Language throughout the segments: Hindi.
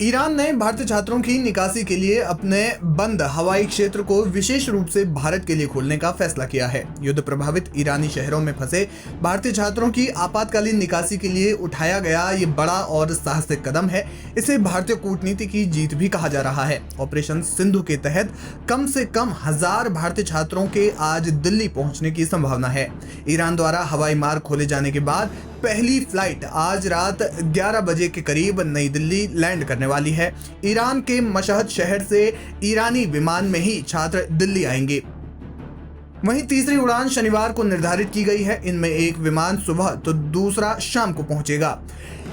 ईरान ने भारतीय छात्रों की निकासी के लिए अपने बंद हवाई क्षेत्र को विशेष रूप से भारत के लिए खोलने का फैसला किया है। युद्ध प्रभावित ईरानी शहरों में फंसे भारतीय छात्रों की आपातकालीन निकासी के लिए उठाया गया ये बड़ा और साहसिक कदम है। इसे भारतीय कूटनीति की जीत भी कहा जा रहा है। ऑपरेशन सिंधु के तहत कम से कम 1000 भारतीय छात्रों के आज दिल्ली पहुंचने की संभावना है। ईरान द्वारा हवाई मार्ग खोले जाने के बाद पहली फ्लाइट आज रात 11 बजे के करीब नई दिल्ली लैंड करने वाली है। ईरान के मशहद शहर से ईरानी विमान में ही छात्र दिल्ली आएंगे। वहीं तीसरी उड़ान शनिवार को निर्धारित की गई है। इनमें एक विमान सुबह तो दूसरा शाम को पहुंचेगा।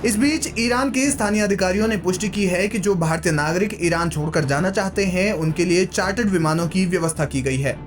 इस बीच ईरान के स्थानीय अधिकारियों ने पुष्टि की है कि जो भारतीय नागरिक ईरान छोड़कर जाना चाहते हैं उनके लिए चार्टर्ड विमानों की व्यवस्था की गई है।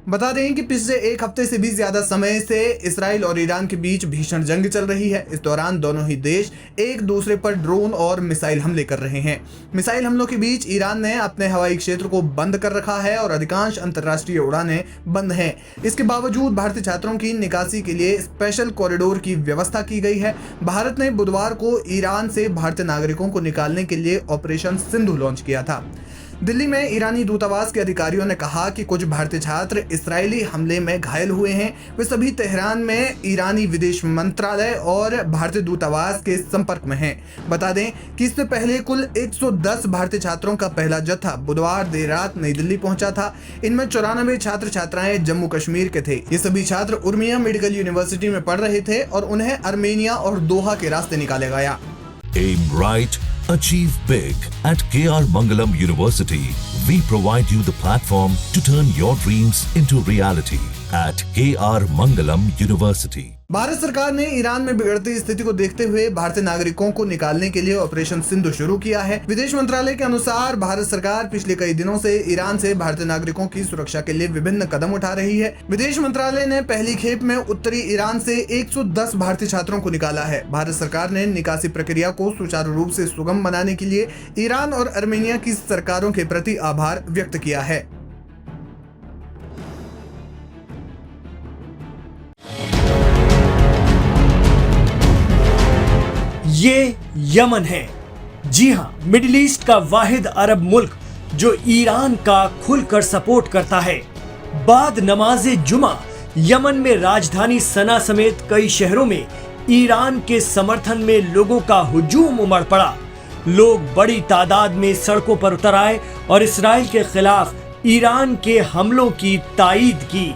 बता दें कि पिछले एक हफ्ते से भी ज्यादा समय से इस्राइल और ईरान के बीच भीषण जंग चल रही है। इस दौरान दोनों ही देश एक दूसरे पर ड्रोन और मिसाइल हमले कर रहे हैं। मिसाइल हमलों के बीच ईरान ने अपने हवाई क्षेत्र को बंद कर रखा है और अधिकांश अंतर्राष्ट्रीय उड़ानें बंद हैं। इसके बावजूद भारतीय छात्रों की निकासी के लिए स्पेशल कॉरिडोर की व्यवस्था की गई है। भारत ने बुधवार को ईरान से भारतीय नागरिकों को निकालने के लिए ऑपरेशन सिंधु लॉन्च किया था। दिल्ली में ईरानी दूतावास के अधिकारियों ने कहा कि कुछ भारतीय छात्र इस्राएली हमले में घायल हुए हैं। वे सभी तेहरान में ईरानी विदेश मंत्रालय और भारतीय दूतावास के संपर्क में हैं। बता दें कि इससे पहले कुल 110 भारतीय छात्रों का पहला जत्था बुधवार देर रात नई दिल्ली पहुंचा था। इनमें 94 छात्र छात्राएं जम्मू कश्मीर के थे। ये सभी छात्र उर्मिया मेडिकल यूनिवर्सिटी में पढ़ रहे थे और उन्हें आर्मेनिया और दोहा के रास्ते निकाला गया। Aim right, achieve big. At KR Mangalam University, we provide you the platform to turn your dreams into reality. At KR Mangalam University. Bharat सरकार ने ईरान में बिगड़ती स्थिति को देखते हुए भारतीय नागरिकों को निकालने के लिए ऑपरेशन सिंधु शुरू किया है। विदेश मंत्रालय के अनुसार भारत सरकार पिछले कई दिनों से ईरान से भारतीय नागरिकों की सुरक्षा के लिए विभिन्न कदम उठा रही है। विदेश मंत्रालय ने पहली खेप में उत्तरी ईरान से 110 भारतीय छात्रों को निकाला है। भारत सरकार ने निकासी प्रक्रिया को सुचारू रूप से सुगम बनाने के लिए ईरान और आर्मेनिया की सरकारों के प्रति आभार व्यक्त किया है। ये यमन है। जी हां, मिडिल ईस्ट का वाहिद अरब मुल्क जो ईरान का खुलकर सपोर्ट करता है। बाद नमाज़े जुमा यमन में राजधानी सना समेत कई शहरों में ईरान के समर्थन में लोगों का हुजूम उमड़ पड़ा। लोग बड़ी तादाद में सड़कों पर उतर आए और इसराइल के खिलाफ ईरान के हमलों की तायीद की।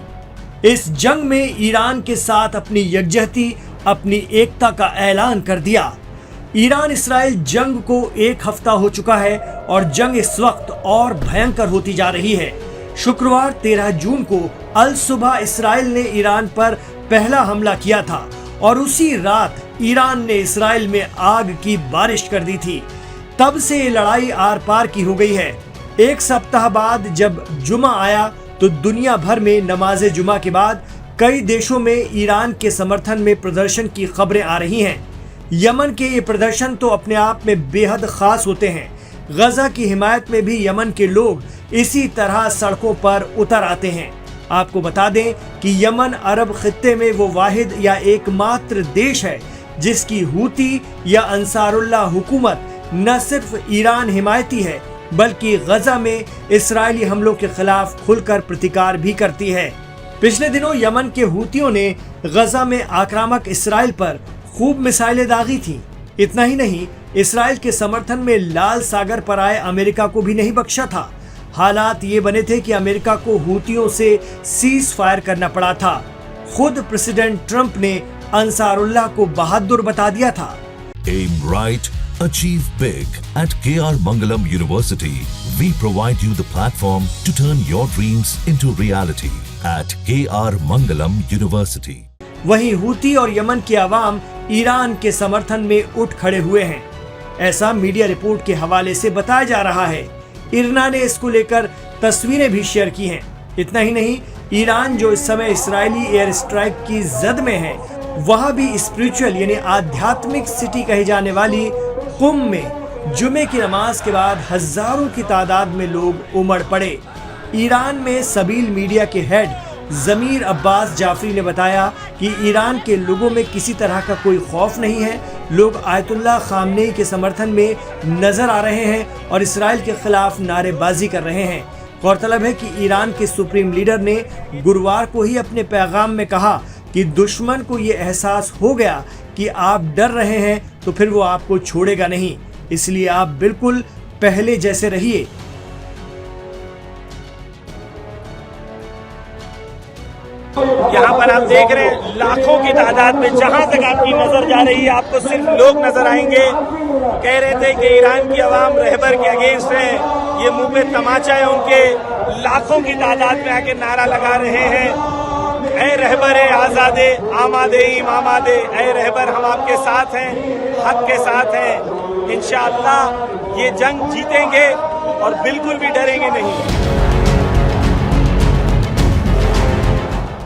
इस जंग में ईरान के साथ अपनी यकजहती, अपनी एकता का ऐलान कर दिया। ईरान इसराइल जंग को एक हफ्ता हो चुका है और जंग इस वक्त और भयंकर होती जा रही है। शुक्रवार 13 जून को अल सुबह इसराइल ने ईरान पर पहला हमला किया था और उसी रात ईरान ने इसराइल में आग की बारिश कर दी थी। तब से ये लड़ाई आर पार की हो गई है। एक सप्ताह बाद जब जुमा आया तो दुनिया भर में नमाज़े जुमा के बाद कई देशों में ईरान के समर्थन में प्रदर्शन की खबरें आ रही हैं। यमन के ये प्रदर्शन तो अपने आप में बेहद खास होते हैं। गजा की हिमायत में भी यमन के लोग इसी तरह सड़कों पर उतर आते हैं। आपको बता दें कि यमन अरब खित्ते में वो वाहिद या एकमात्र देश है जिसकी हूती या अंसारुल्लाह हुकूमत न सिर्फ ईरान हिमायती है बल्कि गजा में इसराइली हमलों के खिलाफ खुलकर प्रतिकार भी करती है। पिछले दिनों यमन के हूतियों ने गजा में आक्रामक इसराइल पर खूब मिसाइलें दागी थी। इतना ही नहीं, इसराइल के समर्थन में लाल सागर पर आए अमेरिका को भी नहीं बख्शा था। हालात ये बने थे कि अमेरिका को हूतियों से सीज फायर करना पड़ा था। खुद प्रेसिडेंट ट्रंप ने अंसारुल्लाह को बहादुर बता दिया था। Aim right, achieve big. At KR Mangalam University, we provide you the platform to turn your dreams into reality. At KR Mangalam University. वहीं हूती और यमन के अवाम ईरान के समर्थन में उठ खड़े हुए हैं। ऐसा मीडिया रिपोर्ट के हवाले से बताया जा रहा है। इरना ने इसको लेकर तस्वीरें भी शेयर की हैं। इतना ही नहीं, ईरान जो इस समय इस्राएली एयर स्ट्राइक की जद में है, वहाँ भी स्पिरिचुअल यानी आध्यात्मिक सिटी कही जाने वाली कुम में जुमे की नमाज के बाद हजारों की तादाद में लोग उमड़ पड़े। ईरान में सबील मीडिया के हेड ज़मीर अब्बास जाफरी ने बताया कि ईरान के लोगों में किसी तरह का कोई खौफ नहीं है। लोग आयतुल्लाह खामनेई के समर्थन में नजर आ रहे हैं और इसराइल के खिलाफ नारेबाजी कर रहे हैं। गौरतलब है कि ईरान के सुप्रीम लीडर ने गुरुवार को ही अपने पैगाम में कहा कि दुश्मन को ये एहसास हो गया कि आप डर रहे हैं तो फिर वो आपको छोड़ेगा नहीं, इसलिए आप बिल्कुल पहले जैसे रहिए। यहाँ पर आप देख रहे हैं लाखों की तादाद में, जहां तक आपकी नजर जा रही है आपको सिर्फ लोग नजर आएंगे। कह रहे थे कि ईरान की आवाम रहबर के अगेंस्ट है, ये मुंह पे तमाचा है उनके। लाखों की तादाद में आके नारा लगा रहे हैं, ऐ रहबर है आजादे आमादे इमामादे, ऐ रहबर हम आपके साथ हैं, हक के साथ हैं। इंशाअल्लाह ये जंग जीतेंगे और बिल्कुल भी डरेंगे नहीं।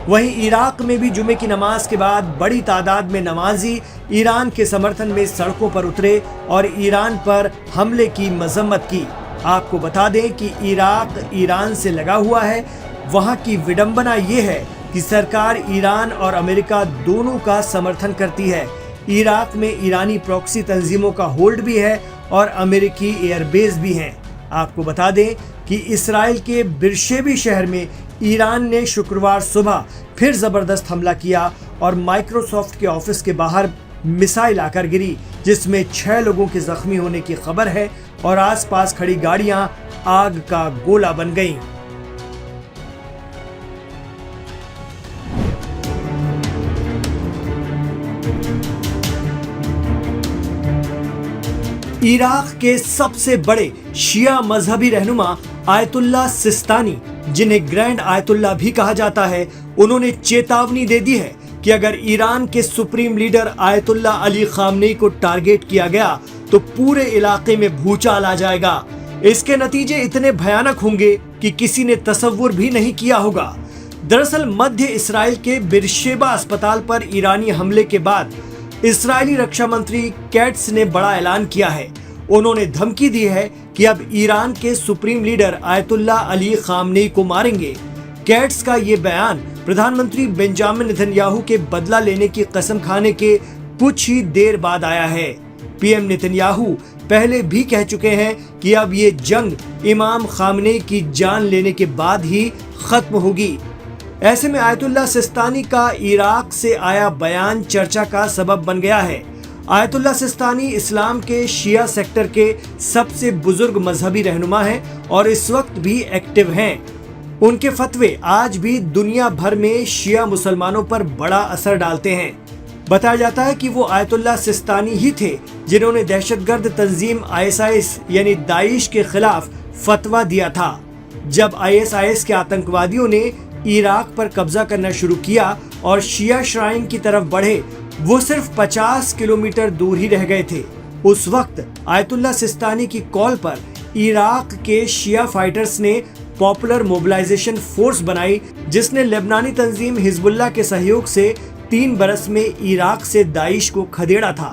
वहीं इराक में भी जुमे की नमाज के बाद बड़ी तादाद में नमाजी ईरान के समर्थन में सड़कों पर उतरे और ईरान पर हमले की मजम्मत की। आपको बता दें कि इराक ईरान से लगा हुआ है। वहां की विडंबना ये है कि सरकार ईरान और अमेरिका दोनों का समर्थन करती है। इराक में ईरानी प्रॉक्सी तंजीमों का होल्ड भी है और अमेरिकी एयरबेस भी हैं। आपको बता दें कि इसराइल के बिरशेबी शहर में ईरान ने शुक्रवार सुबह फिर जबरदस्त हमला किया और माइक्रोसॉफ्ट के ऑफिस के बाहर मिसाइल आकर गिरी, जिसमें 6 लोगों के जख्मी होने की खबर है और आसपास खड़ी गाड़ियां आग का गोला बन गईं। इराक के सबसे बड़े शिया मजहबी रहनुमा आयतुल्लाह सिस्तानी, जिन्हें ग्रैंड आयतुल्लाह भी कहा जाता है, उन्होंने चेतावनी दे दी है कि अगर ईरान के supreme leader Ayatollah Ali Khamenei को टारगेट किया गया तो पूरे इलाके में भूचाल आ जाएगा। इसके नतीजे इतने भयानक होंगे कि किसी ने तसव्वुर भी नहीं किया होगा। दरअसल मध्य इसराइल के बिरशेबा अस्पताल पर ईरानी हमले के बाद इस्राएली रक्षा मंत्री कैट्स ने बड़ा ऐलान किया है। उन्होंने धमकी दी है कि अब ईरान के supreme leader Ayatollah Ali Khamenei को मारेंगे। कैट्स का ये बयान प्रधानमंत्री बेंजामिन नेतन्याहू के बदला लेने की कसम खाने के कुछ ही देर बाद आया है। पीएम नेतन्याहू पहले भी कह चुके हैं कि अब ये जंग इमाम खामनेई की जान लेने के बाद ही खत्म होगी। ऐसे में आयतुल्लाह सिस्तानी का इराक से आया बयान चर्चा का सबब बन गया है। आयतुल्लाह सिस्तानी इस्लाम के शिया सेक्टर के सबसे बुजुर्ग मजहबी रहनुमा हैं और इस वक्त भी एक्टिव हैं। उनके फतवे आज भी दुनिया भर में शिया मुसलमानों पर बड़ा असर डालते हैं। बताया जाता है कि वो आयतुल्लाह सिस्तानी ही थे जिन्होंने दहशतगर्द तंजीम ISIS यानी दाइश के खिलाफ फतवा दिया था। जब ISIS के आतंकवादियों ने इराक पर कब्जा करना शुरू किया और शिया श्राइन की तरफ बढ़े, वो सिर्फ 50 किलोमीटर दूर ही रह गए थे। उस वक्त आयतुल्लाह सिस्तानी की कॉल पर इराक के शिया फाइटर्स ने पॉपुलर मोबिलाइजेशन फोर्स बनाई, जिसने लेबनानी तंजीम हिजबुल्लाह के सहयोग से 3 बरस में इराक से दाइश को खदेड़ा था।